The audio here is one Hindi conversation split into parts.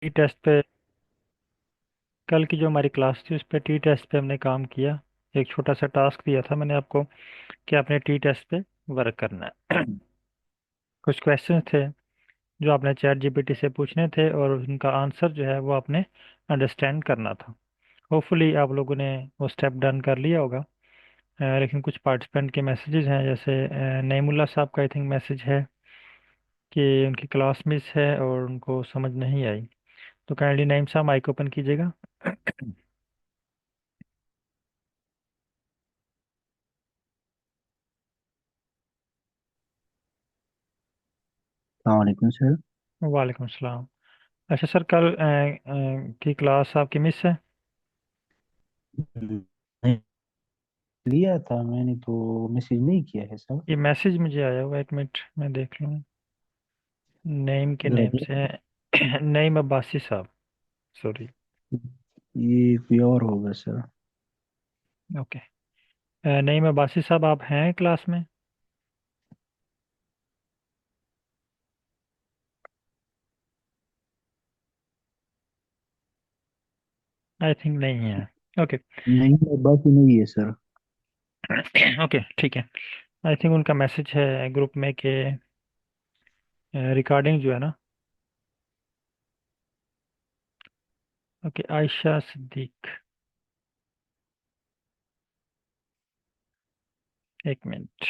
टी टेस्ट पे कल की जो हमारी क्लास थी उस पे टी टेस्ट पे हमने काम किया। एक छोटा सा टास्क दिया था मैंने आपको कि आपने टी टेस्ट पे वर्क करना है। कुछ क्वेश्चंस थे जो आपने चैट जीपीटी से पूछने थे और उनका आंसर जो है वो आपने अंडरस्टैंड करना था। होपफुली आप लोगों ने वो स्टेप डन कर लिया होगा। लेकिन कुछ पार्टिसिपेंट के मैसेजेस हैं, जैसे नईमुल्ला साहब का आई थिंक मैसेज है कि उनकी क्लास मिस है और उनको समझ नहीं आई। तो काइंडली नईम साहब माइक ओपन कीजिएगा। वालेकुम सर। वालेकुम सलाम। अच्छा सर, कल की क्लास आपकी मिस है। नहीं, लिया था मैंने तो मैसेज नहीं किया है सर। ये मैसेज मुझे आया हुआ है, एक मिनट मैं देख लूँ। नेम के जरा नेम से है नईम अब्बासी साहब। सॉरी। ये कोई और होगा सर। ओके। नईम अब्बासी साहब, आप हैं क्लास में? आई थिंक नहीं है। ओके। नहीं, बात ही नहीं है सर। ओके ठीक है। आई थिंक उनका मैसेज है ग्रुप में कि रिकॉर्डिंग जो है ना। ओके, आयशा सिद्दीक, एक मिनट।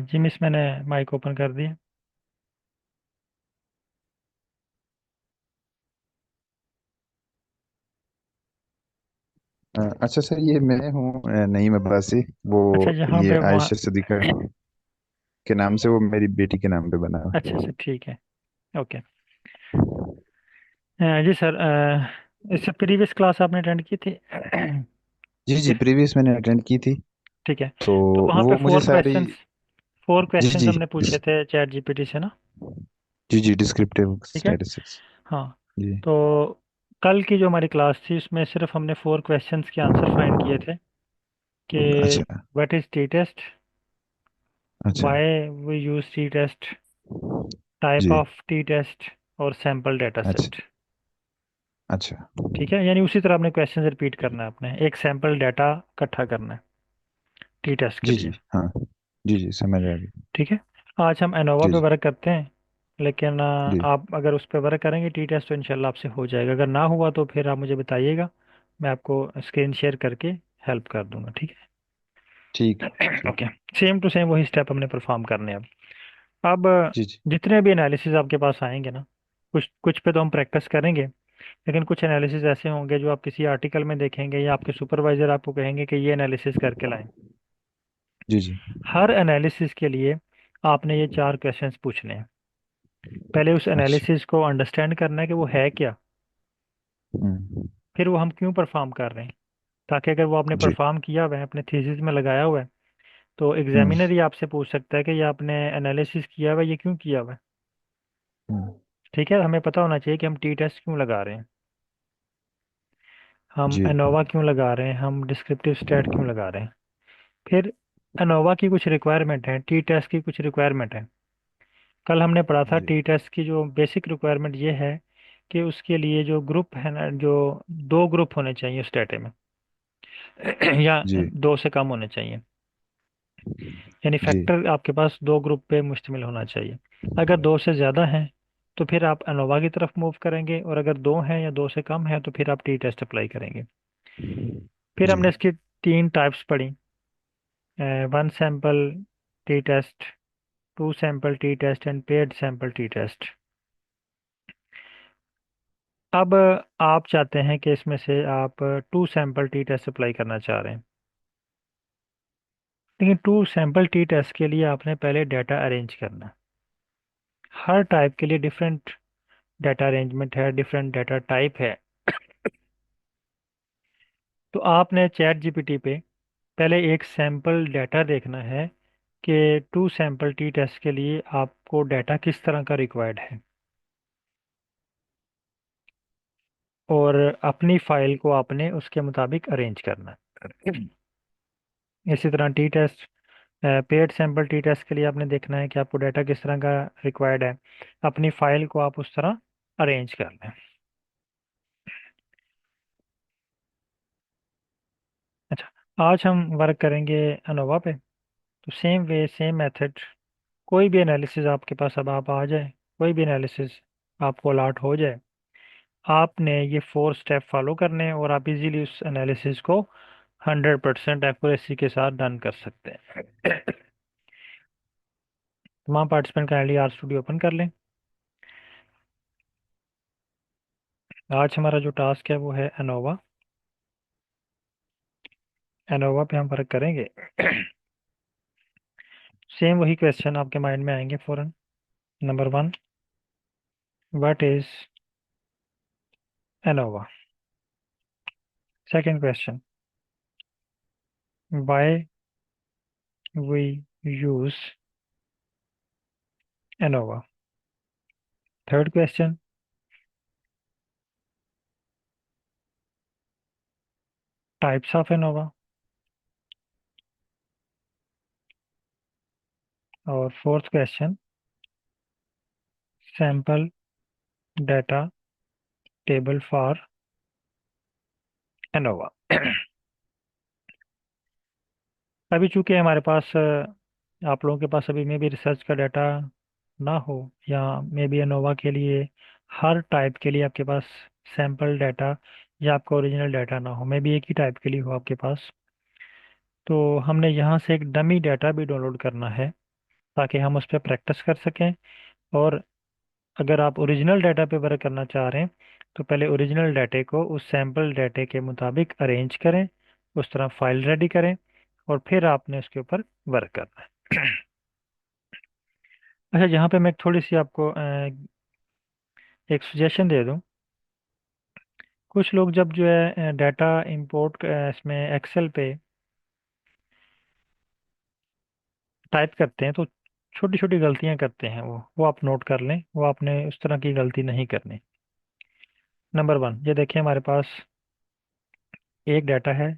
जी मिस, मैंने माइक ओपन कर दिया। अच्छा सर, ये मैं हूँ नईम अब्बासी। वो अच्छा, जहाँ ये पे वहाँ। आयशा सिद्दीका के नाम से वो मेरी बेटी के नाम पे बना हुआ अच्छा है। अच्छा, ठीक है। ओके। जी सर, इससे प्रीवियस क्लास आपने अटेंड की थी? जी जी, इस प्रीवियस मैंने अटेंड की थी। ठीक है। तो तो वहाँ पे वो मुझे सारी। फोर जी क्वेश्चंस जी। हमने पूछे थे चैट जीपीटी से ना। जी जी, डिस्क्रिप्टिव ठीक है। स्टैटिस्टिक्स। हाँ। जी। तो कल की जो हमारी क्लास थी उसमें सिर्फ हमने फोर क्वेश्चंस के आंसर फाइंड किए थे कि अच्छा व्हाट इज टी टेस्ट, अच्छा। Why we use T test, type जी। ऑफ टी टेस्ट और सैम्पल डेटा अच्छा सेट। अच्छा। ठीक है, यानी उसी तरह आपने क्वेश्चन रिपीट करना है, आपने एक सैम्पल डाटा इकट्ठा करना है टी टेस्ट के जी लिए। जी हाँ। जी जी, समझ आ गई। ठीक है। आज हम एनोवा जी पे जी। वर्क करते हैं, लेकिन जी आप अगर उस पर वर्क करेंगे टी टेस्ट तो इंशाल्लाह आपसे हो जाएगा। अगर ना हुआ तो फिर आप मुझे बताइएगा, मैं आपको स्क्रीन शेयर करके हेल्प कर दूंगा। ठीक ठीक है। है। ठीक। ओके। सेम टू सेम वही स्टेप हमने परफॉर्म करने हैं अब। जी जी। जितने भी एनालिसिस आपके पास आएंगे ना, कुछ कुछ पे तो हम प्रैक्टिस करेंगे, लेकिन कुछ एनालिसिस ऐसे होंगे जो आप किसी आर्टिकल में देखेंगे या आपके सुपरवाइजर आपको कहेंगे कि ये एनालिसिस करके लाएं। जी जी। हर एनालिसिस के लिए आपने ये चार क्वेश्चंस पूछने हैं। पहले उस अच्छा। एनालिसिस को अंडरस्टैंड करना है कि वो है क्या, हम्म। फिर वो हम क्यों परफॉर्म कर रहे हैं, ताकि अगर वो आपने जी। परफॉर्म किया हुआ है, अपने थीसिस में लगाया हुआ है, तो हम्म एग्जामिनर ही आपसे पूछ सकता है कि ये आपने एनालिसिस किया हुआ है, ये क्यों किया हुआ है। हम्म। ठीक है, हमें पता होना चाहिए कि हम टी टेस्ट क्यों लगा रहे हैं, हम जी एनोवा क्यों लगा रहे हैं, हम डिस्क्रिप्टिव स्टैट क्यों लगा रहे हैं। फिर एनोवा की कुछ रिक्वायरमेंट है, टी टेस्ट की कुछ रिक्वायरमेंट है। कल हमने पढ़ा था जी। टी टेस्ट की जो बेसिक रिक्वायरमेंट ये है कि उसके लिए जो ग्रुप है ना, जो दो ग्रुप होने चाहिए उस डाटे में या जी दो से कम होने चाहिए। यानी जी। फैक्टर आपके पास दो ग्रुप पे मुश्तमिल होना चाहिए। अगर दो से ज़्यादा हैं तो फिर आप एनोवा की तरफ मूव करेंगे, और अगर दो हैं या दो से कम है तो फिर आप टी टेस्ट अप्लाई करेंगे। फिर जी हमने इसकी तीन टाइप्स पढ़ी। One sample T test, two sample T test and paired sample T test. अब आप चाहते हैं कि इसमें से आप two sample T test apply करना चाह रहे हैं, लेकिन टू सैंपल टी टेस्ट के लिए आपने पहले डाटा अरेंज करना है। हर टाइप के लिए डिफरेंट डाटा अरेंजमेंट है, डिफरेंट डाटा टाइप है। तो आपने चैट जीपीटी पे पहले एक सैंपल डाटा देखना है कि टू सैंपल टी टेस्ट के लिए आपको डाटा किस तरह का रिक्वायर्ड है, और अपनी फाइल को आपने उसके मुताबिक अरेंज करना है। इसी तरह T test paired sample T test के लिए आपने देखना है कि आपको डाटा किस तरह का रिक्वायर्ड है। अपनी फाइल को आप उस तरह अरेंज कर लें। अच्छा, आज हम वर्क करेंगे अनोवा पे। तो सेम वे सेम मेथड, कोई भी एनालिसिस आपके पास अब आप आ जाए, कोई भी एनालिसिस आपको अलॉट हो जाए, आपने ये 4 स्टेप फॉलो करने हैं और आप इजीली उस एनालिसिस को 100% एक्यूरेसी के साथ डन कर सकते हैं। तमाम participant kindly R studio open कर लें। आज हमारा जो टास्क है वो है अनोवा। एनोवा पे हम वर्क करेंगे। सेम वही क्वेश्चन आपके माइंड में आएंगे फौरन। Number 1, what is ANOVA. Second question, why we use ANOVA. Third question, types of ANOVA. और fourth question, sample data table for ANOVA. अभी चूंकि हमारे पास आप लोगों के पास अभी मे भी रिसर्च का डाटा ना हो, या मे बी एनोवा के लिए हर टाइप के लिए आपके पास सैंपल डाटा या आपका ओरिजिनल डाटा ना हो, मे बी एक ही टाइप के लिए हो आपके पास, तो हमने यहाँ से एक डमी डाटा भी डाउनलोड करना है ताकि हम उस पर प्रैक्टिस कर सकें। और अगर आप ओरिजिनल डाटा पे वर्क करना चाह रहे हैं तो पहले ओरिजिनल डाटे को उस सैंपल डाटे के मुताबिक अरेंज करें, उस तरह फाइल रेडी करें, और फिर आपने उसके ऊपर वर्क करना है। अच्छा, यहाँ पे मैं थोड़ी सी आपको एक सजेशन दे दूँ। कुछ लोग जब जो है डाटा इंपोर्ट इसमें एक्सेल पे टाइप करते हैं तो छोटी छोटी गलतियां करते हैं। वो आप नोट कर लें, वो आपने उस तरह की गलती नहीं करनी। नंबर 1, ये देखिए हमारे पास एक डाटा है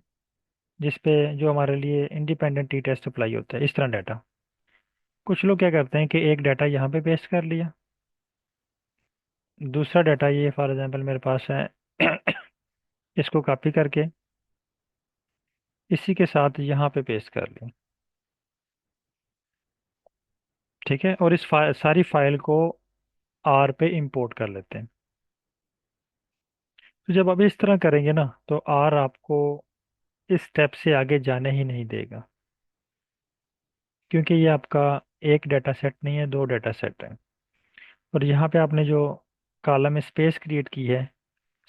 जिसपे जो हमारे लिए इंडिपेंडेंट टी टेस्ट अप्लाई होता है, इस तरह डाटा। कुछ लोग क्या करते हैं कि एक डाटा यहाँ पे पेस्ट कर लिया, दूसरा डाटा ये फॉर एग्जांपल मेरे पास है, इसको कॉपी करके इसी के साथ यहाँ पे पेस्ट कर लिया। ठीक है, और इस सारी फाइल को आर पे इंपोर्ट कर लेते हैं। तो जब आप इस तरह करेंगे ना तो आर आपको इस स्टेप से आगे जाने ही नहीं देगा, क्योंकि ये आपका एक डाटा सेट नहीं है, दो डाटा सेट है। और यहाँ पे आपने जो कॉलम में स्पेस क्रिएट की है,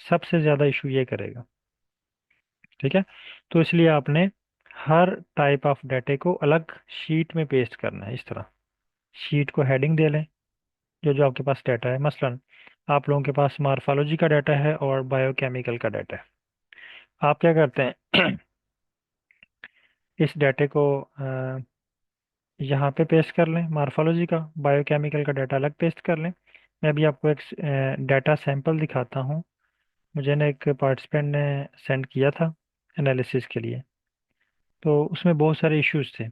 सबसे ज़्यादा इशू ये करेगा। ठीक है, तो इसलिए आपने हर टाइप ऑफ डाटे को अलग शीट में पेस्ट करना है। इस तरह शीट को हेडिंग दे लें, जो जो आपके पास डाटा है। मसलन आप लोगों के पास मार्फोलॉजी का डाटा है और बायोकेमिकल का डाटा है। आप क्या करते हैं, इस डाटे को यहाँ पे पेस्ट कर लें, मार्फोलॉजी का, बायोकेमिकल का डाटा अलग पेस्ट कर लें। मैं अभी आपको एक डाटा सैंपल दिखाता हूँ। मुझे ना एक पार्टिसिपेंट ने सेंड किया था एनालिसिस के लिए, तो उसमें बहुत सारे इश्यूज थे।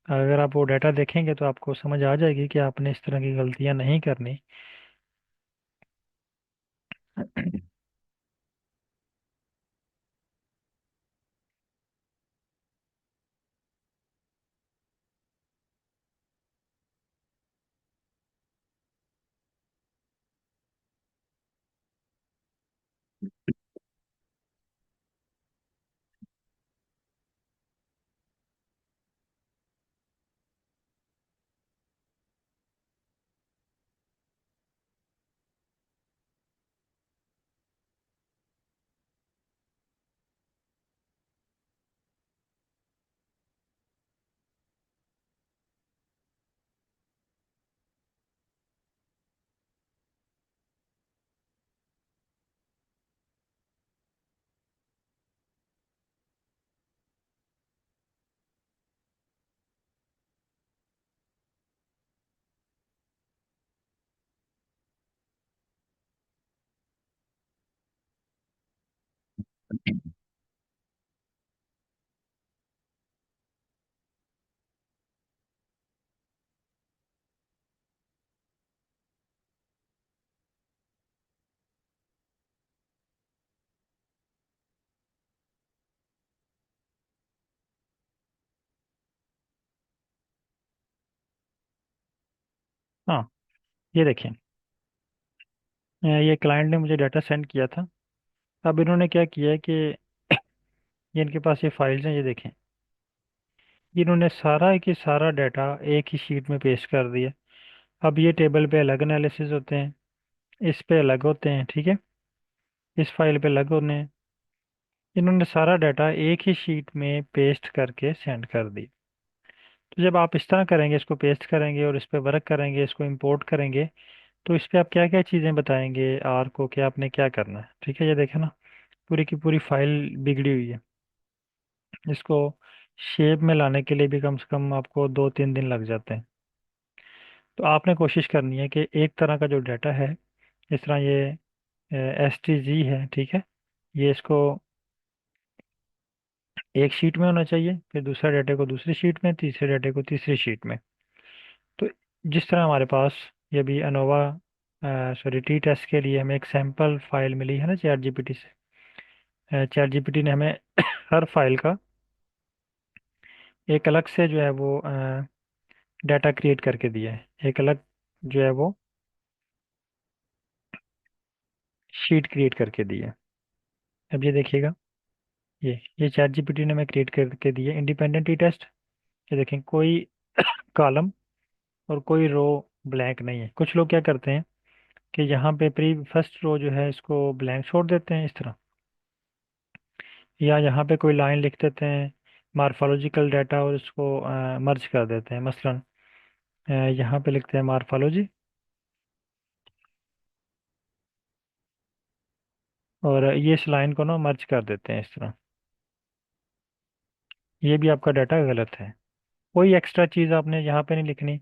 अगर आप वो डाटा देखेंगे तो आपको समझ आ जाएगी कि आपने इस तरह की गलतियाँ नहीं करनी। ये देखें, ये क्लाइंट ने मुझे डाटा सेंड किया था। अब इन्होंने क्या किया है कि ये इनके पास ये फाइल्स हैं, ये देखें। इन्होंने सारा की सारा डाटा एक ही शीट में पेस्ट कर दिया। अब ये टेबल पे अलग एनालिसिस होते हैं, इस पे अलग होते हैं, ठीक है, इस फाइल पे अलग होने हैं। इन्होंने सारा डाटा एक ही शीट में पेस्ट करके सेंड कर दी। तो जब आप इस तरह करेंगे, इसको पेस्ट करेंगे और इस पे वर्क करेंगे, इसको इंपोर्ट करेंगे, तो इस पे आप क्या क्या चीज़ें बताएंगे आर को कि आपने क्या करना है, ठीक है। ये देखें ना, पूरी की पूरी फाइल बिगड़ी हुई है। इसको शेप में लाने के लिए भी कम से कम आपको 2-3 दिन लग जाते हैं। तो आपने कोशिश करनी है कि एक तरह का जो डाटा है, इस तरह ये STG है, ठीक है, ये इसको एक शीट में होना चाहिए, फिर दूसरा डाटे को दूसरी शीट में, तीसरे डाटे को तीसरी शीट में। तो जिस तरह हमारे पास ये भी अनोवा सॉरी टी टेस्ट के लिए हमें एक सैंपल फाइल मिली है ना ChatGPT से। ChatGPT ने हमें हर फाइल का एक अलग से जो है वो डाटा क्रिएट करके दिया है, एक अलग जो है वो शीट क्रिएट करके दी है। अब ये देखिएगा, ये ChatGPT ने हमें क्रिएट करके दी है इंडिपेंडेंट टी टेस्ट। ये देखें, कोई कॉलम और कोई रो ब्लैंक नहीं है। कुछ लोग क्या करते हैं कि यहाँ पे प्री फर्स्ट रो जो है इसको ब्लैंक छोड़ देते हैं इस तरह, या यहाँ पे कोई लाइन लिख देते हैं मार्फोलॉजिकल डाटा और इसको मर्ज कर देते हैं। मसलन यहाँ पे लिखते हैं मार्फोलॉजी, और ये इस लाइन को ना मर्ज कर देते हैं इस तरह। ये भी आपका डाटा गलत है। कोई एक्स्ट्रा चीज़ आपने यहाँ पे नहीं लिखनी।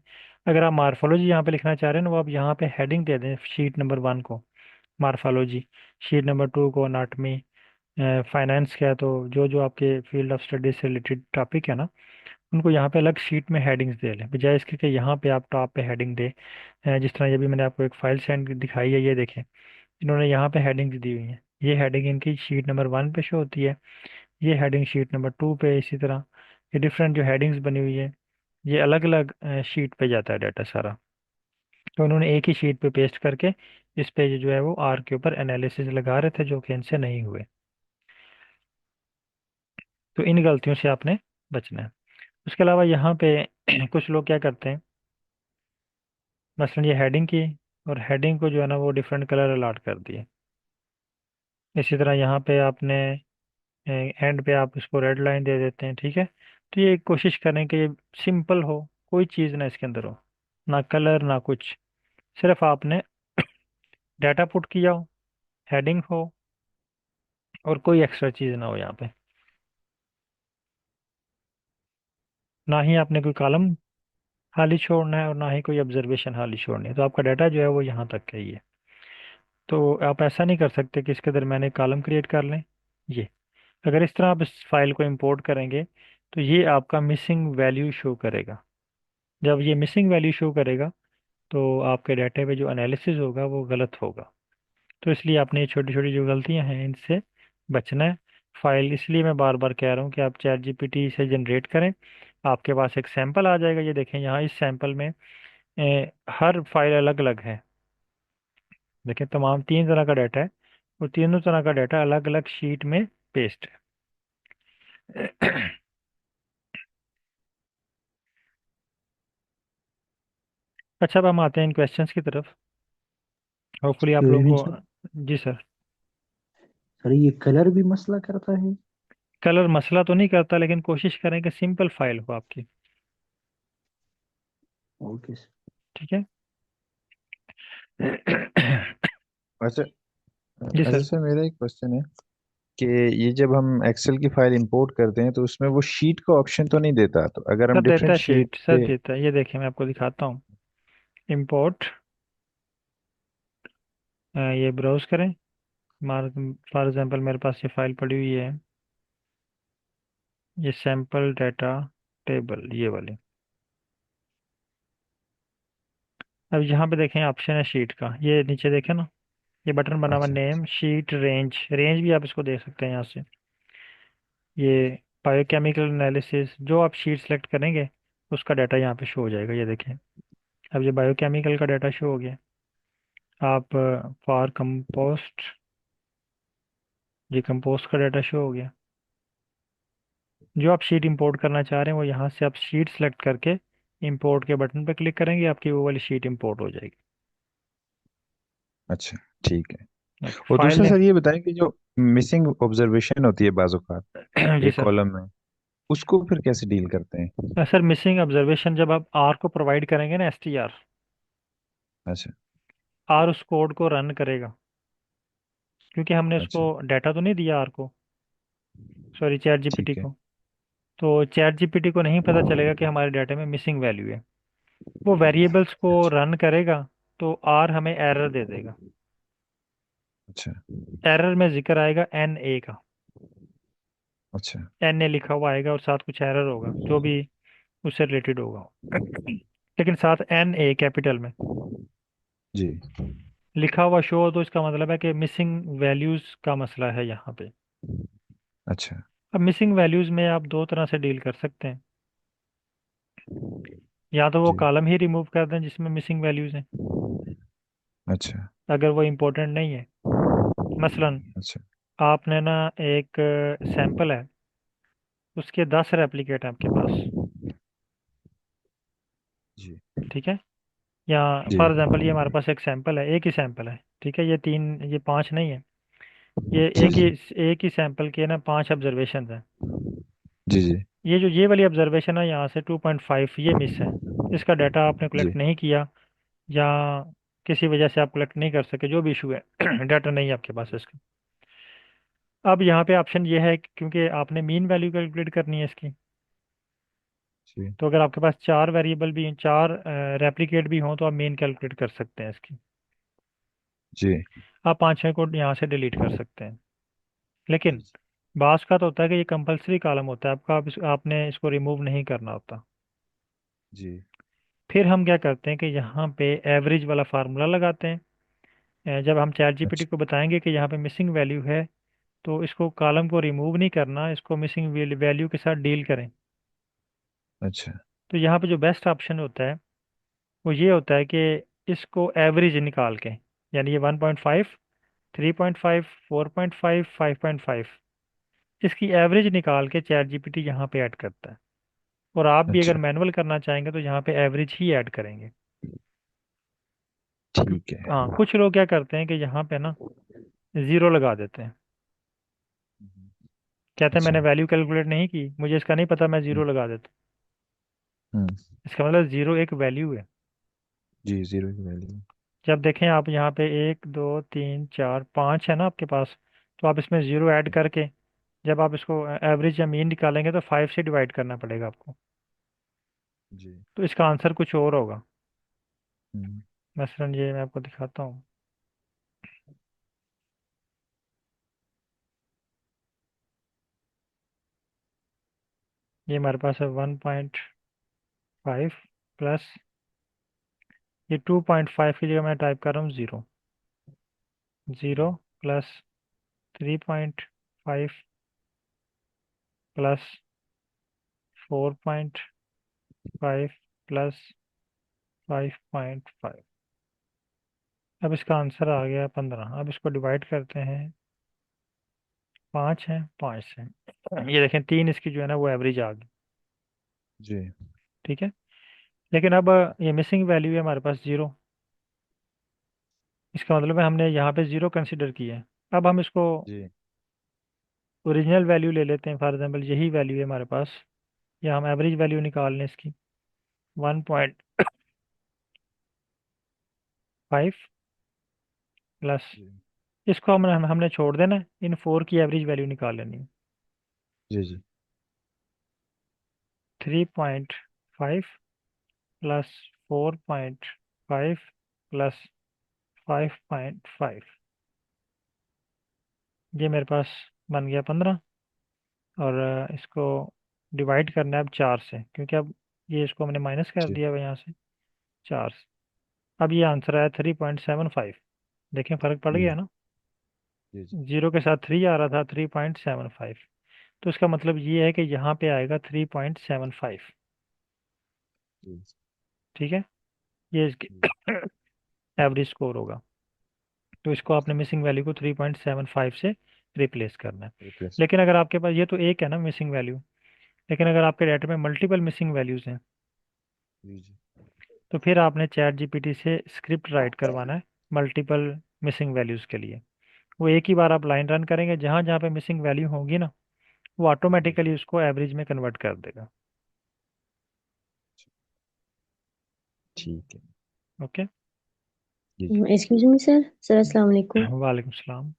अगर आप मार्फोलॉजी यहाँ पे लिखना चाह रहे हैं ना, वो आप यहाँ पे हेडिंग दे दें शीट नंबर 1 को मार्फोलॉजी, शीट नंबर 2 को अनाटमी, फाइनेंस का है तो जो जो आपके फील्ड ऑफ स्टडी से रिलेटेड टॉपिक है ना, उनको यहाँ पे अलग शीट में हेडिंग्स दे लें, बजाय इसके कि यहाँ पे आप टॉप पे हेडिंग दे। जिस तरह ये भी मैंने आपको एक फाइल सेंड दिखाई है, ये देखें, इन्होंने यहाँ पे हेडिंग्स दी हुई हैं। ये हेडिंग इनकी शीट नंबर 1 पे शो होती है, ये हेडिंग शीट नंबर 2 पे, इसी तरह ये डिफरेंट जो हेडिंग्स बनी हुई है, ये अलग अलग शीट पे जाता है डाटा सारा। तो उन्होंने एक ही शीट पे पेस्ट करके इस पे जो है वो आर के ऊपर एनालिसिस लगा रहे थे, जो कि इनसे नहीं हुए। तो इन गलतियों से आपने बचना है। उसके अलावा यहाँ पे कुछ लोग क्या करते हैं, मसलन ये हेडिंग की, और हेडिंग को जो है ना वो डिफरेंट कलर अलाट कर दिए। इसी तरह यहाँ पे आपने एंड पे आप इसको रेड लाइन दे देते हैं, ठीक है। तो ये कोशिश करें कि ये सिंपल हो, कोई चीज़ ना इसके अंदर हो, ना कलर ना कुछ, सिर्फ आपने डाटा पुट किया हो, हेडिंग हो, और कोई एक्स्ट्रा चीज़ ना हो यहाँ पे। ना ही आपने कोई कॉलम खाली छोड़ना है और ना ही कोई ऑब्जर्वेशन खाली छोड़नी है। तो आपका डाटा जो है वो यहाँ तक का ही है। तो आप ऐसा नहीं कर सकते कि इसके दरमियान एक कॉलम क्रिएट कर लें। ये अगर इस तरह आप इस फाइल को इंपोर्ट करेंगे, तो ये आपका मिसिंग वैल्यू शो करेगा। जब ये मिसिंग वैल्यू शो करेगा, तो आपके डाटा पे जो एनालिसिस होगा वो गलत होगा। तो इसलिए आपने ये छोटी छोटी जो गलतियां हैं इनसे बचना है। फाइल इसलिए मैं बार बार कह रहा हूँ कि आप ChatGPT से जनरेट करें, आपके पास एक सैंपल आ जाएगा। ये देखें यहाँ इस सैंपल में हर फाइल अलग अलग है। देखें, तमाम 3 तरह का डाटा है, और तीनों तरह का डाटा अलग अलग शीट में पेस्ट है। अच्छा, अब हम आते हैं इन क्वेश्चंस की तरफ। होपफुली आप लोगों एक्सक्यूज मी सर। को। जी सर। सर ये कलर भी मसला करता है? कलर मसला तो नहीं करता, लेकिन कोशिश करें कि सिंपल फाइल हो आपकी, ओके सर। ठीक है। अच्छा। जी अच्छा सर। सर, मेरा एक क्वेश्चन है कि ये जब हम एक्सेल की फाइल इंपोर्ट करते हैं तो उसमें वो शीट का ऑप्शन तो नहीं देता, तो अगर सर हम देता डिफरेंट है शीट शीट, सर पे। देता है, ये देखिए मैं आपको दिखाता हूँ। इंपोर्ट, ये ब्राउज करें। मार फॉर एग्जांपल मेरे पास ये फाइल पड़ी हुई है, ये सैंपल डाटा टेबल, ये वाली। अब यहाँ पे देखें ऑप्शन है शीट का, ये नीचे देखें ना, ये बटन बना हुआ अच्छा नेम शीट रेंज, रेंज भी आप इसको देख सकते हैं यहाँ से। ये बायोकेमिकल एनालिसिस, जो आप शीट सेलेक्ट करेंगे उसका डाटा यहाँ पे शो हो जाएगा, ये देखें। अब ये बायोकेमिकल का डाटा शो हो गया। आप फॉर कंपोस्ट, ये कंपोस्ट का डाटा शो हो गया। जो आप शीट इंपोर्ट करना चाह रहे हैं वो यहाँ से आप शीट सेलेक्ट करके इंपोर्ट के बटन पर क्लिक करेंगे, आपकी वो वाली शीट इंपोर्ट हो जाएगी। अच्छा, ठीक है। ओके, और फाइल दूसरा नेम। सर ये बताएं कि जो मिसिंग ऑब्जर्वेशन होती है बाजू का जी एक सर। कॉलम में, उसको फिर कैसे डील करते हैं? सर मिसिंग ऑब्जर्वेशन जब आप आर को प्रोवाइड करेंगे ना, STR, अच्छा। आर उस कोड को रन करेगा, क्योंकि हमने उसको अच्छा। डाटा तो नहीं दिया आर को, सॉरी चैट जीपीटी ठीक है। को। तो चैट जीपीटी को नहीं पता चलेगा कि हमारे डाटा में मिसिंग वैल्यू है। वो वेरिएबल्स को अच्छा। रन करेगा, तो आर हमें एरर दे देगा। अच्छा। एरर में जिक्र आएगा NA का, अच्छा। NA लिखा हुआ आएगा और साथ कुछ एरर होगा जो भी उससे रिलेटेड होगा, लेकिन साथ NA कैपिटल में जी। लिखा हुआ शो हो, तो इसका मतलब है कि मिसिंग वैल्यूज का मसला है यहाँ पे। अच्छा। अब मिसिंग वैल्यूज में आप दो तरह से डील कर सकते हैं। या तो वो जी। कॉलम ही रिमूव कर दें जिसमें मिसिंग वैल्यूज हैं, अच्छा। अगर वो इम्पोर्टेंट नहीं है। मसलन अच्छा। आपने ना एक सैंपल है, उसके 10 रेप्लिकेट हैं आपके पास, जी। ठीक है। या जी। फॉर एग्जांपल ये हमारे पास एक सैंपल है, एक ही सैंपल है, ठीक है। ये तीन, ये पांच नहीं है, ये जी। जी। एक ही सैंपल के ना 5 ऑब्जर्वेशन हैं। जी। जी। ये वाली ऑब्जर्वेशन है यहाँ से 2.5 ये मिस है, इसका डाटा आपने जी। कलेक्ट नहीं किया, या किसी वजह से आप कलेक्ट नहीं कर सके, जो भी इशू है, डाटा नहीं है आपके पास इसका। अब यहाँ पे ऑप्शन ये है कि क्योंकि आपने मीन वैल्यू कैलकुलेट करनी है इसकी, जी। तो अगर आपके पास 4 वेरिएबल भी, 4 रेप्लिकेट भी हों, तो आप मीन कैलकुलेट कर सकते हैं इसकी। जी। आप पाँचवें को यहाँ से डिलीट कर सकते हैं। जी। लेकिन बास का तो होता है कि ये कंपलसरी कॉलम होता है आपका, आपने इसको रिमूव नहीं करना होता। जी। फिर हम क्या करते हैं कि यहाँ पे एवरेज वाला फार्मूला लगाते हैं। जब हम चैट जीपीटी अच्छा। को बताएंगे कि यहाँ पे मिसिंग वैल्यू है, तो इसको कॉलम को रिमूव नहीं करना, इसको मिसिंग वैल्यू के साथ डील करें। अच्छा। तो यहाँ पे जो बेस्ट ऑप्शन होता है वो ये होता है कि इसको एवरेज निकाल के, यानी ये 1.5, 3.5, 4.5, 5.5, इसकी एवरेज निकाल के चैट जीपीटी यहाँ पे ऐड करता है। और आप भी अगर अच्छा। मैनुअल करना चाहेंगे तो यहाँ पे एवरेज ही ऐड करेंगे। ठीक है। हाँ, कुछ लोग क्या करते हैं कि यहाँ पे ना ज़ीरो लगा देते हैं, कहते हैं अच्छा। मैंने वैल्यू कैलकुलेट नहीं की, मुझे इसका नहीं पता, मैं ज़ीरो हम्म। लगा देता हम्म। हूँ। इसका मतलब ज़ीरो एक वैल्यू है। जी, जीरो की वैल्यू। जब देखें आप यहाँ पे 1, 2, 3, 4, 5 है ना आपके पास, तो आप इसमें ज़ीरो ऐड करके जब आप इसको एवरेज या मीन निकालेंगे तो 5 से डिवाइड करना पड़ेगा आपको। जी। तो इसका आंसर कुछ और होगा। हम्म। मसलन ये मैं आपको दिखाता हूँ। ये हमारे पास है 1.5 प्लस, ये 2.5 की जगह मैं टाइप कर रहा हूँ zero, zero plus 3.5 plus 4.5 plus 5.5। अब इसका आंसर आ गया 15। अब इसको डिवाइड करते हैं, 5 है 5 से, ये देखें 3 इसकी जो है ना वो एवरेज आ गई, जी। ठीक है। लेकिन अब ये मिसिंग वैल्यू है हमारे पास ज़ीरो, इसका मतलब है हमने यहाँ पे ज़ीरो कंसिडर किया है। अब हम इसको जी। ओरिजिनल वैल्यू ले लेते हैं, फॉर एग्जांपल यही वैल्यू है हमारे पास, या हम एवरेज वैल्यू निकाल लें इसकी 1.5 प्लस, जी। इसको हमने छोड़ देना है, इन 4 की एवरेज वैल्यू निकाल लेनी है। जी। जी। 3.5 प्लस 4.5 प्लस 5.5, ये मेरे पास बन गया 15। और इसको डिवाइड करना है अब 4 से, क्योंकि अब ये इसको हमने माइनस कर जी। दिया हुआ यहाँ से, 4 से। अब ये आंसर आया 3.75। देखें फ़र्क पड़ जी। गया ना, जी। जी। जीरो के साथ 3 आ रहा था, 3.75। तो इसका मतलब ये है कि यहाँ पे आएगा 3.75, जी। ठीक है। ये इसकी एवरेज स्कोर होगा। तो इसको आपने मिसिंग वैल्यू को 3.75 से रिप्लेस करना है। रिप्लेस। लेकिन अगर आपके पास ये तो एक है ना मिसिंग वैल्यू, लेकिन अगर आपके डाटा में मल्टीपल मिसिंग वैल्यूज हैं, जी जी। तो फिर आपने चैट जीपीटी से स्क्रिप्ट राइट करवाना है मल्टीपल मिसिंग वैल्यूज के लिए। वो एक ही बार आप लाइन रन करेंगे, जहाँ जहाँ पे मिसिंग वैल्यू होगी ना, वो जी ऑटोमेटिकली उसको एवरेज में कन्वर्ट कर देगा। ठीक है। ओके। जी जी। Excuse me sir. सर अस्सलाम वालेकुम। वालेकुम सलाम।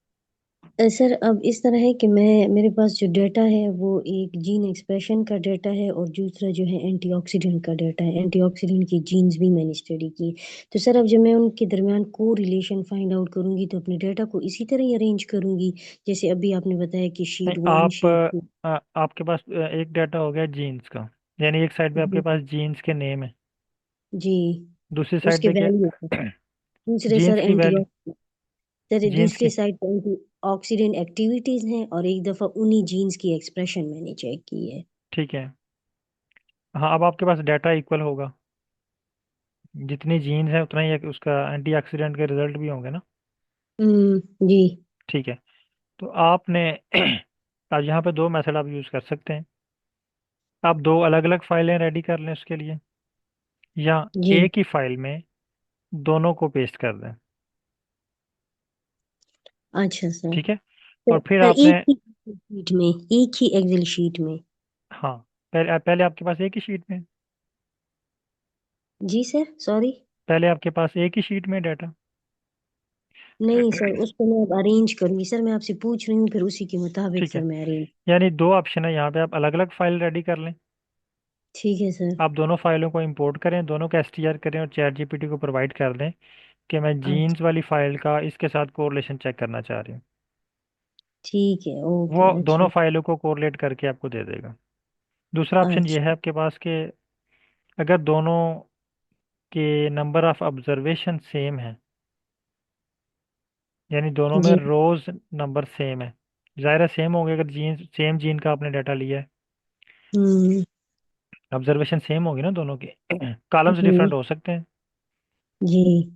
सर अब इस तरह है कि मेरे पास जो डेटा है वो एक जीन एक्सप्रेशन का डेटा है और दूसरा जो है एंटीऑक्सीडेंट का डेटा है। एंटीऑक्सीडेंट की जीन्स भी मैंने स्टडी की। तो सर अब जब मैं उनके दरमियान को रिलेशन फाइंड आउट करूंगी तो अपने डेटा को इसी तरह ही अरेंज करूंगी जैसे अभी आपने बताया कि नहीं, शीट वन शीट टू। आपके पास एक डाटा हो गया जीन्स का, यानी एक साइड पे आपके जी पास जीन्स के नेम है, जी, दूसरी साइड उसके पे क्या? वैल्यू दूसरे सर जीन्स की एंटी वैल्यू, सर जीन्स दूसरी की, साइड पर एंटी ऑक्सीडेंट एक्टिविटीज हैं और एक दफा उन्हीं जीन्स की एक्सप्रेशन मैंने चेक की है। ठीक है। हाँ, अब आपके पास डाटा इक्वल होगा, जितनी जीन्स है उतना ही उसका एंटीऑक्सीडेंट के रिजल्ट भी होंगे ना। जी ठीक है। तो आपने अब यहाँ पे दो मेथड आप यूज़ कर सकते हैं। आप दो अलग अलग फाइलें रेडी कर लें उसके लिए, या जी। एक ही फाइल में दोनों को पेस्ट कर दें। अच्छा सर। ठीक है। सर, और फिर सर आपने, एक ही शीट में, एक ही एक्सेल शीट में। हाँ, पहले पहले आपके पास एक ही शीट में, जी सर सॉरी। पहले आपके पास एक ही शीट में डाटा। नहीं सर, उसको मैं अब अरेंज करूंगी सर, मैं आपसे पूछ रही हूँ फिर उसी के मुताबिक ठीक सर है। मैं अरेंज। यानी दो ऑप्शन है यहाँ पे, आप अलग अलग फाइल रेडी कर लें। ठीक है सर। आप दोनों फाइलों को इंपोर्ट करें, दोनों का एसटीआर करें और चैट जीपीटी को प्रोवाइड कर दें कि मैं जीन्स अच्छा वाली फाइल का इसके साथ कोरिलेशन चेक करना चाह रही हूँ। ठीक है, वो ओके दोनों अच्छा। फाइलों को कोरिलेट करके आपको दे देगा। दूसरा ऑप्शन ये अच्छा। है आपके पास कि अगर दोनों के नंबर ऑफ ऑब्जर्वेशन सेम है, यानी दोनों में जी। रोज नंबर सेम है, ज़ाहिर है सेम होंगे अगर जीन सेम जीन का आपने डाटा लिया है, हम्म। ऑब्जर्वेशन सेम होगी ना दोनों के। कॉलम्स जी डिफरेंट हो सकते हैं। जी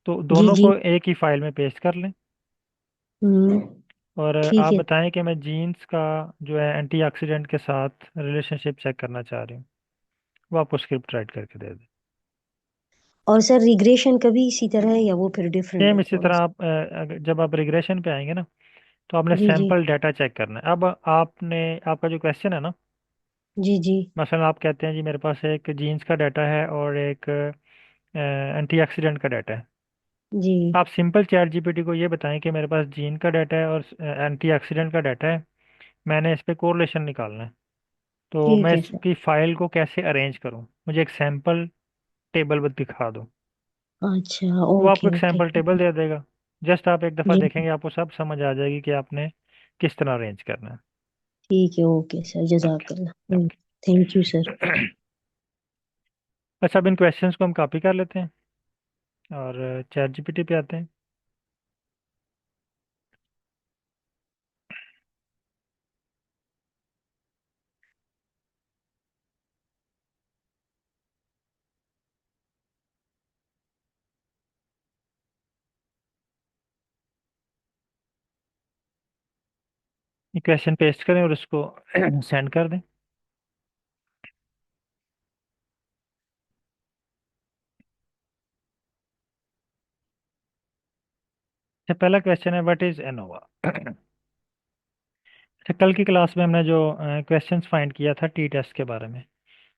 तो जी दोनों जी। को एक ही फाइल में पेस्ट कर लें। हम्म। और ठीक आप है। बताएं कि मैं जीन्स का जो है एंटीऑक्सीडेंट के साथ रिलेशनशिप चेक करना चाह रही हूँ, वो आपको स्क्रिप्ट राइट करके दे दे। और सर रिग्रेशन का भी इसी तरह है या वो फिर डिफरेंट सेम है इसी थोड़ा तरह सा? जब आप रिग्रेशन पे आएंगे ना, तो आपने जी जी सैंपल डाटा चेक करना है। अब आपने, आपका जो क्वेश्चन है ना, जी जी मसलन आप कहते हैं जी मेरे पास एक जीन्स का डाटा है और एक एंटीऑक्सीडेंट का डाटा है। जी। आप सिंपल चैट जीपीटी को ये बताएं कि मेरे पास जीन का डाटा है और एंटीऑक्सीडेंट का डाटा है, मैंने इस पे कोरिलेशन निकालना है, तो ठीक मैं है सर। इसकी फाइल को कैसे अरेंज करूं, मुझे एक सैंपल टेबल बस दिखा दो। अच्छा वो आपको ओके एक ओके। सैंपल टेबल दे देगा। जस्ट आप एक दफ़ा जी देखेंगे, आपको सब समझ आ जाएगी कि आपने किस तरह अरेंज करना ठीक है, ओके सर, है। जजाकल्ला। ओके। Thank you sir. अच्छा, अब इन क्वेश्चंस को हम कॉपी कर लेते हैं और चैट जीपीटी पे आते हैं। ये क्वेश्चन पेस्ट करें और उसको सेंड कर दें। अच्छा, पहला क्वेश्चन है, व्हाट इज एनोवा। अच्छा, कल की क्लास में हमने जो क्वेश्चंस फाइंड किया था टी टेस्ट के बारे में,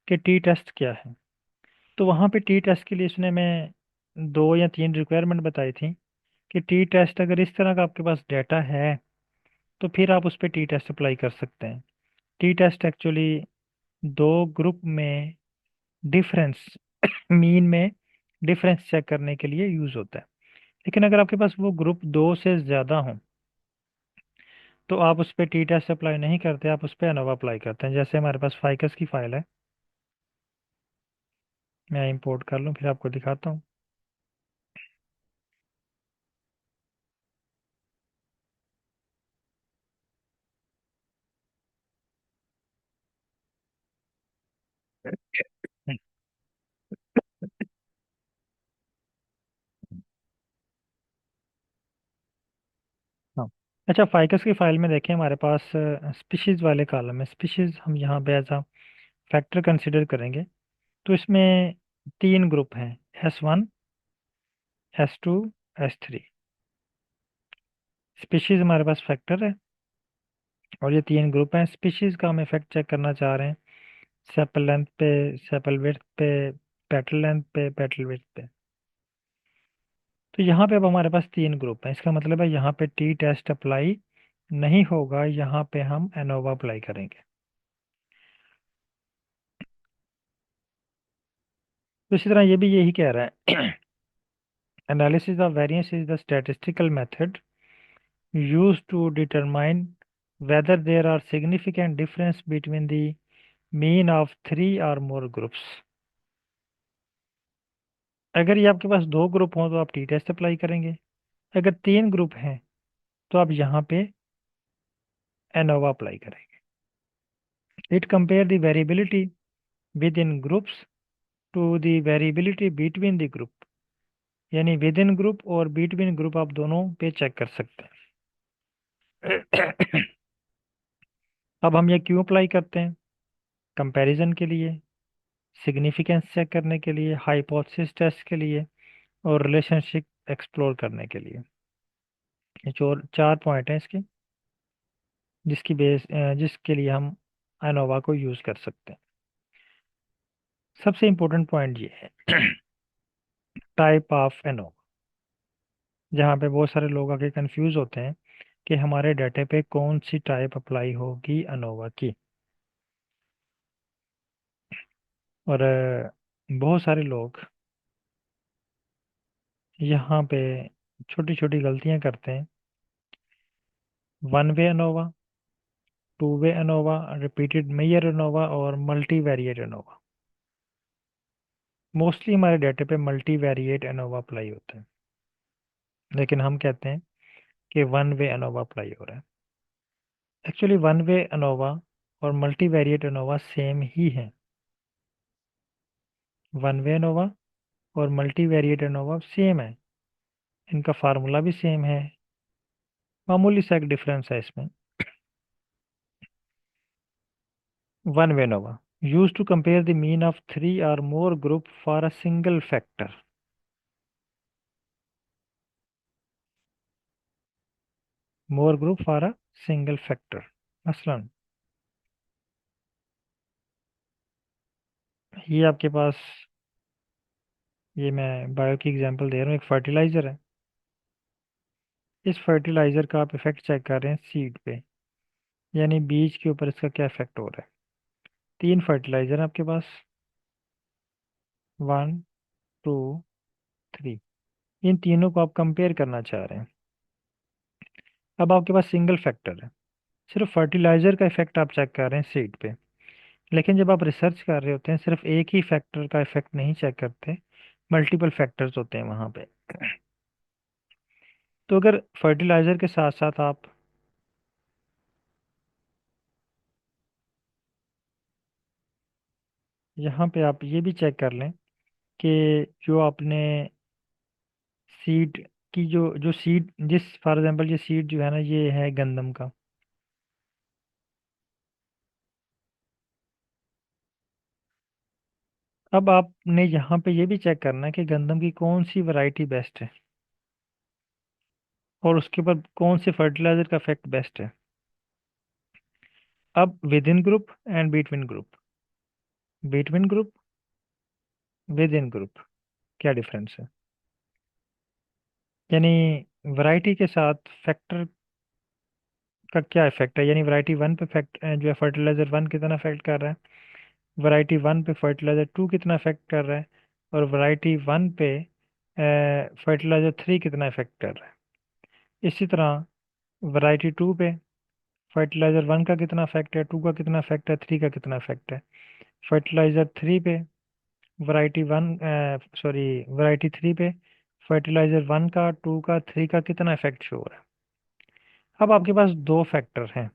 कि टी टेस्ट क्या है, तो वहाँ पे टी टेस्ट के लिए इसने मैं दो या तीन रिक्वायरमेंट बताई थी कि टी टेस्ट अगर इस तरह का आपके पास डाटा है, तो फिर आप उस पर टी टेस्ट अप्लाई कर सकते हैं। टी टेस्ट एक्चुअली दो ग्रुप में डिफरेंस, मीन में डिफरेंस चेक करने के लिए यूज़ होता है। लेकिन अगर आपके पास वो ग्रुप दो से ज़्यादा हो, तो आप उस पर टी टेस्ट अप्लाई नहीं करते, आप उस पर अनोवा अप्लाई करते हैं। जैसे हमारे पास फाइकस की फाइल है, मैं इंपोर्ट कर लूँ फिर आपको दिखाता हूँ। अच्छा, फाइकस की फाइल में देखें, हमारे पास स्पीशीज वाले कॉलम है। स्पीशीज हम यहाँ पे एज अ फैक्टर कंसिडर करेंगे। तो इसमें तीन ग्रुप हैं, S1, S2, S3। स्पीशीज हमारे पास फैक्टर है और ये तीन ग्रुप हैं। स्पीशीज का हम इफेक्ट चेक करना चाह रहे हैं सेपल लेंथ पे, सेपल विड्थ पे, पेटल लेंथ पे, पेटल विड्थ पे। तो यहाँ पे अब हमारे पास तीन ग्रुप हैं। इसका मतलब है यहाँ पे टी टेस्ट अप्लाई नहीं होगा, यहाँ पे हम एनोवा अप्लाई करेंगे। तो इसी तरह ये भी यही कह रहा है analysis of variance is the statistical method used to determine whether there are significant difference between the mean of three or more groups। अगर ये आपके पास दो ग्रुप हों तो आप टी टेस्ट अप्लाई करेंगे। अगर तीन ग्रुप हैं तो आप यहाँ पे एनोवा अप्लाई करेंगे। It compare the variability within groups to the variability between the group, यानी विद इन ग्रुप और बिटवीन ग्रुप आप दोनों पे चेक कर सकते हैं। अब हम ये क्यों अप्लाई करते हैं? कंपैरिजन के लिए, सिग्निफिकेंस चेक करने के लिए, हाइपोथेसिस टेस्ट के लिए और रिलेशनशिप एक्सप्लोर करने के लिए। ये चार पॉइंट हैं इसके, जिसके लिए हम एनोवा को यूज़ कर सकते हैं। सबसे इम्पोर्टेंट पॉइंट ये है टाइप ऑफ एनोवा, जहाँ पे बहुत सारे लोग आके कंफ्यूज होते हैं कि हमारे डाटे पे कौन सी टाइप अप्लाई होगी एनोवा की। और बहुत सारे लोग यहाँ पे छोटी छोटी गलतियाँ करते हैं। One way ANOVA, two way ANOVA, repeated mayor ANOVA और मल्टी वेरिएट एनोवा। मोस्टली हमारे डाटे पे मल्टी वेरिएट एनोवा अप्लाई होता है, लेकिन हम कहते हैं कि वन वे एनोवा अप्लाई हो रहा है। एक्चुअली वन वे एनोवा और मल्टी वेरिएट एनोवा सेम ही है। वन वे एनोवा और मल्टी वेरिएट एनोवा सेम है, इनका फार्मूला भी सेम है, मामूली सा एक डिफरेंस है इसमें। One way ANOVA use to compare the mean of three और more group for a single factor. More group for a single factor. मसलन ये आपके पास, ये मैं बायो की एग्जांपल दे रहा हूँ, एक फर्टिलाइज़र है। इस फर्टिलाइज़र का आप इफेक्ट चेक कर रहे हैं सीड पे, यानी बीज के ऊपर इसका क्या इफेक्ट हो रहा है। तीन फर्टिलाइज़र हैं आपके पास, वन, टू, थ्री। इन तीनों को आप कंपेयर करना चाह रहे हैं। अब आपके पास सिंगल फैक्टर है, सिर्फ फर्टिलाइज़र का इफेक्ट आप चेक कर रहे हैं सीड पे। लेकिन जब आप रिसर्च कर रहे होते हैं, सिर्फ एक ही फैक्टर का इफेक्ट नहीं चेक करते, मल्टीपल फैक्टर्स होते हैं वहाँ पे। तो अगर फर्टिलाइज़र के साथ साथ आप यहाँ पे आप ये भी चेक कर लें कि जो आपने सीड की जो जो सीड जिस फॉर एग्जांपल ये सीड जो है ना, ये है गंदम का। अब आपने यहाँ पे ये भी चेक करना है कि गंदम की कौन सी वैरायटी बेस्ट है और उसके ऊपर कौन से फर्टिलाइजर का इफेक्ट बेस्ट है। अब with in group and between group, between group, with in group, क्या डिफरेंस है? यानी वैरायटी के साथ फैक्टर का क्या इफेक्ट है, यानी वैरायटी वन पे फैक्ट जो है फर्टिलाइजर वन कितना इफेक्ट कर रहा है, वैरायटी वन पे फर्टिलाइजर टू कितना इफेक्ट कर रहा है, और वैरायटी वन पे फर्टिलाइजर थ्री कितना इफेक्ट कर रहा है। इसी तरह वैरायटी टू पे फर्टिलाइजर वन का कितना इफेक्ट है, टू का कितना इफेक्ट है, थ्री का कितना इफेक्ट है। फर्टिलाइजर थ्री पे variety one sorry variety three पे फर्टिलाइजर वन का, टू का, थ्री का कितना इफेक्ट शो हो रहा है। अब आपके पास दो फैक्टर हैं,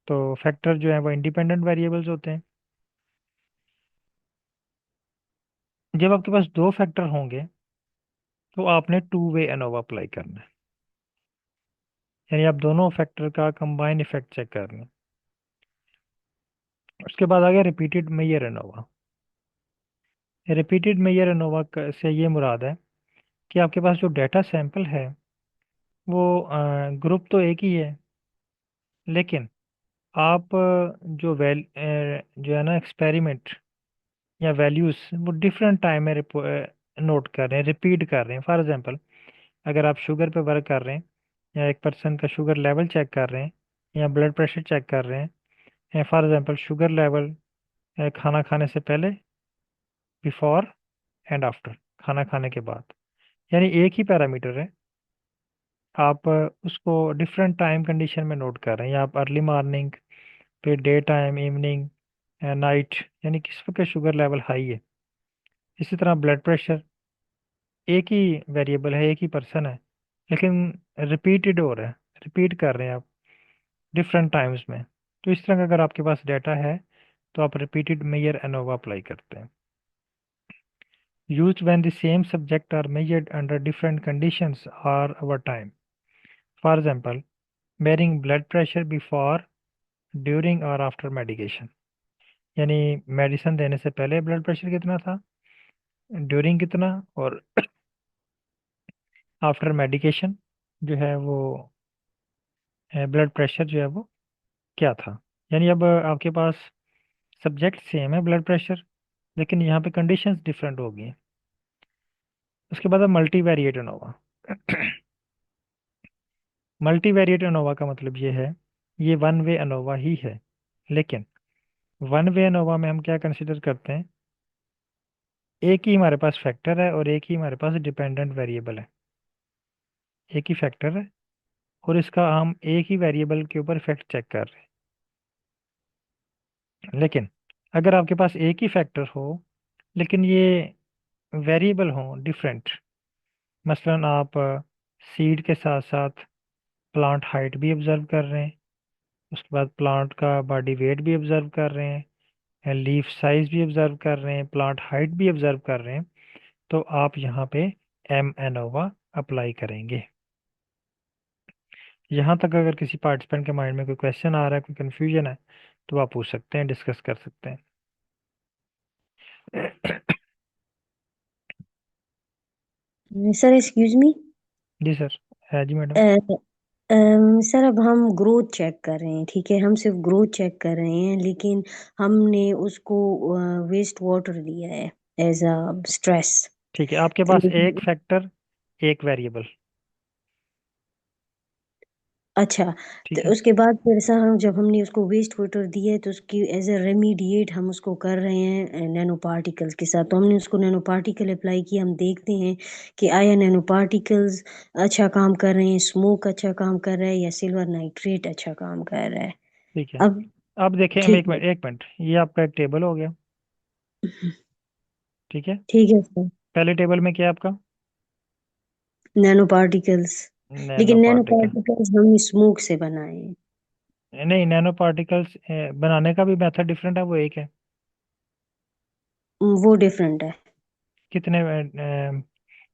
तो फैक्टर जो है वो इंडिपेंडेंट वेरिएबल्स होते हैं। जब आपके पास दो फैक्टर होंगे तो आपने टू वे एनोवा अप्लाई करना है। यानी आप दोनों फैक्टर का कंबाइन इफेक्ट चेक कर रहे हैं। उसके बाद आ गया repeated mayor ANOVA. Repeated mayor ANOVA से ये मुराद है कि आपके पास जो डाटा सैंपल है वो ग्रुप तो एक ही है, लेकिन आप जो है ना एक्सपेरिमेंट या वैल्यूज वो डिफरेंट टाइम में नोट कर रहे हैं, रिपीट कर रहे हैं। फॉर एग्जांपल, अगर आप शुगर पे वर्क कर रहे हैं या एक पर्सन का शुगर लेवल चेक कर रहे हैं या ब्लड प्रेशर चेक कर रहे हैं, या फॉर एग्जांपल शुगर लेवल खाना खाने से पहले, बिफोर एंड आफ्टर, खाना खाने के बाद, यानी एक ही पैरामीटर है। आप उसको डिफरेंट टाइम कंडीशन में नोट कर रहे हैं, या आप अर्ली मॉर्निंग, फिर डे टाइम, इवनिंग, नाइट, यानी किस वक्त शुगर लेवल हाई है। इसी तरह ब्लड प्रेशर एक ही वेरिएबल है, एक ही पर्सन है, लेकिन रिपीटेड हो रहा है, रिपीट कर रहे हैं आप डिफरेंट टाइम्स में। तो इस तरह का अगर आपके पास डाटा है तो आप रिपीटेड मेजर एनोवा अप्लाई करते हैं। Used when the same subject are measured under different conditions और over time. For example, measuring blood pressure before, during और आफ्टर मेडिकेशन, यानी मेडिसिन देने से पहले ब्लड प्रेशर कितना था, ड्यूरिंग कितना, और आफ्टर मेडिकेशन जो है वो ब्लड प्रेशर जो है वो क्या था। यानी अब आपके पास सब्जेक्ट सेम है ब्लड प्रेशर, लेकिन यहाँ पे कंडीशंस डिफरेंट हो गई हैं। उसके बाद अब multi variate ANOVA. Multi variate ANOVA का मतलब ये है, ये वन वे एनोवा ही है, लेकिन वन वे एनोवा में हम क्या कंसिडर करते हैं, एक ही हमारे पास फैक्टर है और एक ही हमारे पास डिपेंडेंट वेरिएबल है। एक ही फैक्टर है और इसका हम एक ही वेरिएबल के ऊपर इफेक्ट चेक कर रहे हैं। लेकिन अगर आपके पास एक ही फैक्टर हो लेकिन ये वेरिएबल हो डिफरेंट, मसलन आप सीड के साथ साथ प्लांट हाइट भी ऑब्जर्व कर रहे हैं, उसके बाद प्लांट का बॉडी वेट भी ऑब्जर्व कर रहे हैं, लीफ साइज भी ऑब्जर्व कर रहे हैं, प्लांट हाइट भी ऑब्जर्व कर रहे हैं, तो आप यहाँ पे एम एनोवा अप्लाई करेंगे। यहाँ तक अगर किसी पार्टिसिपेंट के माइंड में कोई क्वेश्चन आ रहा है, कोई कंफ्यूजन है, तो आप पूछ सकते हैं, डिस्कस कर सकते हैं। Sir excuse me. जी सर। है जी मैडम। सर अब हम ग्रोथ चेक कर रहे हैं, ठीक है, हम सिर्फ ग्रोथ चेक कर रहे हैं, लेकिन हमने उसको वेस्ट वाटर दिया है एज अ स्ट्रेस। ठीक है, आपके तो पास एक फैक्टर, एक वेरिएबल। अच्छा, तो ठीक है। उसके बाद फिर सर हम जब हमने उसको वेस्ट वाटर दिया है तो उसकी एज अ रेमीडिएट हम उसको कर रहे हैं नैनो पार्टिकल्स के साथ। तो हमने उसको नैनो पार्टिकल अप्लाई किया, हम देखते हैं कि आया नैनो पार्टिकल्स अच्छा काम कर रहे हैं, स्मोक अच्छा काम कर रहा है, या सिल्वर नाइट्रेट अच्छा काम कर रहा है। ठीक है, अब अब देखें हम, ठीक एक मिनट है। एक मिनट, ये आपका एक टेबल हो गया। ठीक है, ठीक है सर। पहले टेबल में क्या है आपका, नैनो पार्टिकल्स, नैनो लेकिन नैनो पार्टिकल। पार्टिकल्स हमने स्मोक से बनाए हैं। नहीं, नैनो पार्टिकल्स बनाने का भी मेथड डिफरेंट है, वो एक है। वो डिफरेंट है। कितने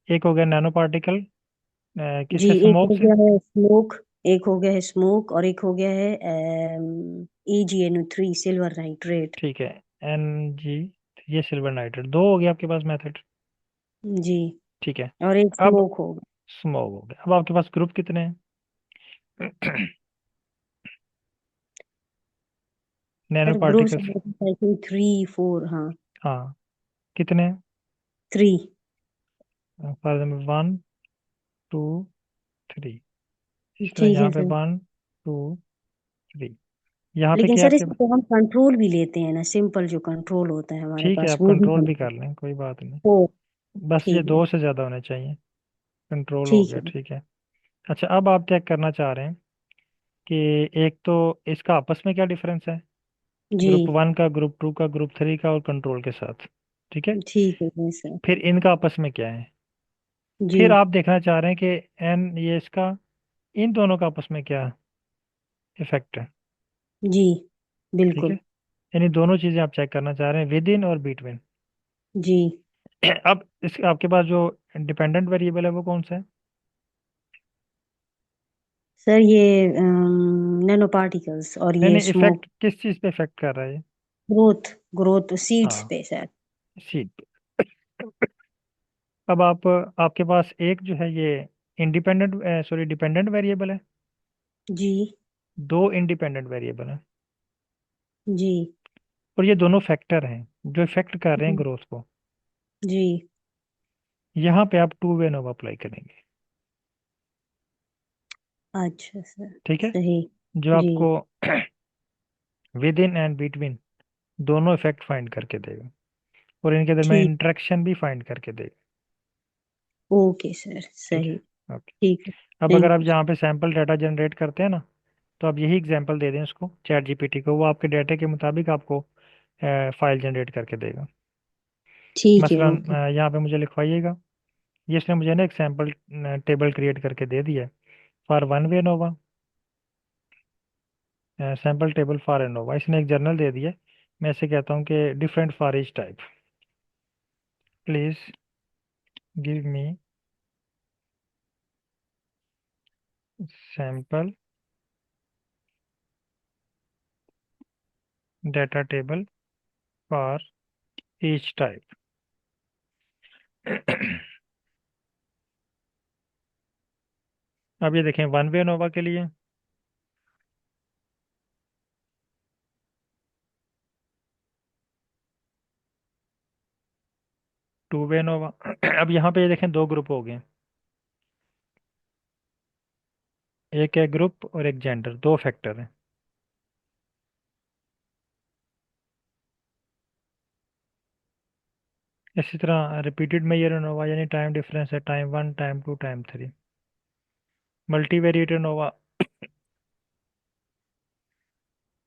एक हो गया नैनो पार्टिकल जी, किससे, एक स्मोक हो से। गया है स्मोक, एक हो गया है स्मोक, और एक हो गया है AgNO3 सिल्वर नाइट्रेट। ठीक है, एन जी, ये सिल्वर नाइट्रेट, दो हो गया आपके पास मेथड। जी, ठीक है, और एक अब स्मोक हो गया। स्मोक हो गया। अब आपके पास ग्रुप कितने हैं nano sir groups particles. I think 3 4, हाँ। हाँ, कितने हैं, 3। For example 1 2 3। इसी तरह ठीक यहाँ है पे सर। 1 2 3, यहाँ पे लेकिन क्या है सर आपके। इसमें तो हम कंट्रोल भी लेते हैं ना, सिंपल जो कंट्रोल होता है हमारे ठीक है, पास आप वो भी कंट्रोल हम। भी कर लें, कोई बात नहीं। ओ, बस ये ठीक है। दो से ज़्यादा होने चाहिए। कंट्रोल हो ठीक गया, है। ठीक है। अच्छा, अब आप चेक करना चाह रहे हैं कि एक तो इसका आपस में क्या डिफरेंस है, जी, ग्रुप 1 का, ग्रुप 2 का, ग्रुप 3 का, और कंट्रोल के साथ। ठीक है, ठीक है सर। फिर इनका आपस में क्या है, जी। फिर आप देखना चाह रहे हैं कि एन ये इसका, इन दोनों का आपस में क्या इफेक्ट है। जी, ठीक है, बिल्कुल। यानी दोनों चीज़ें आप चेक करना चाह रहे हैं, विद इन और बिटवीन। जी अब इस आपके पास जो डिपेंडेंट वेरिएबल है वो कौन सा है। सर ये नैनो पार्टिकल्स और नहीं ये नहीं, स्मोक। इफेक्ट किस चीज़ पे इफेक्ट कर रहा है ये? ग्रोथ ग्रोथ सीड्स हाँ, पे सर। सीड पे। अब आप, आपके पास एक जो है ये इंडिपेंडेंट, सॉरी डिपेंडेंट वेरिएबल है, जी। दो इंडिपेंडेंट वेरिएबल हैं, जी। और ये दोनों फैक्टर हैं जो इफेक्ट कर रहे हैं जी। ग्रोथ को। जी। यहाँ पे आप टू वे नोव अप्लाई करेंगे। अच्छा सर। ठीक है, सही। जो जी। आपको विद इन एंड बिटवीन दोनों इफेक्ट फाइंड करके देगा, और इनके दरमियान ठीक। इंटरेक्शन भी फाइंड करके देगा। ओके सर ठीक सही। है, ओके। ठीक है। अब अगर थैंक आप यू यहाँ सर। पे सैंपल डाटा जनरेट करते हैं ना, तो आप यही एग्जांपल दे दें उसको, चैट जीपीटी को, वो आपके डाटा के मुताबिक आपको फाइल जनरेट करके देगा। ठीक है। मसलन ओके। यहाँ पे मुझे लिखवाइएगा, ये इसने मुझे ना एक सैंपल टेबल क्रिएट करके दे दिया है for one way Nova, sample table for ANOVA, इसने एक जर्नल दे दिया है। मैं ऐसे कहता हूँ कि different for each type, please give me sample data table for each type. अब ये देखें वन वे नोवा के लिए, टू वे नोवा। अब यहाँ पे ये देखें दो ग्रुप हो गए, एक है ग्रुप और एक जेंडर, दो फैक्टर हैं। इसी तरह रिपीटेड मेजर नोवा यानी टाइम डिफरेंस है, time one, time two, time three. Multivariate ANOVA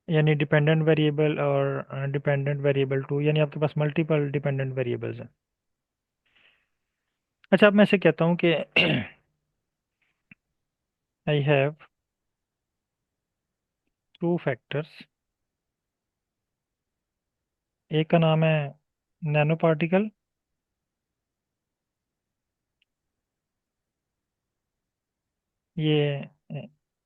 यानी डिपेंडेंट वेरिएबल और डिपेंडेंट वेरिएबल टू, यानी आपके पास मल्टीपल डिपेंडेंट वेरिएबल्स हैं। अच्छा, अब मैं से कहता हूँ कि आई हैव टू फैक्टर्स, एक का नाम है नैनो पार्टिकल, ये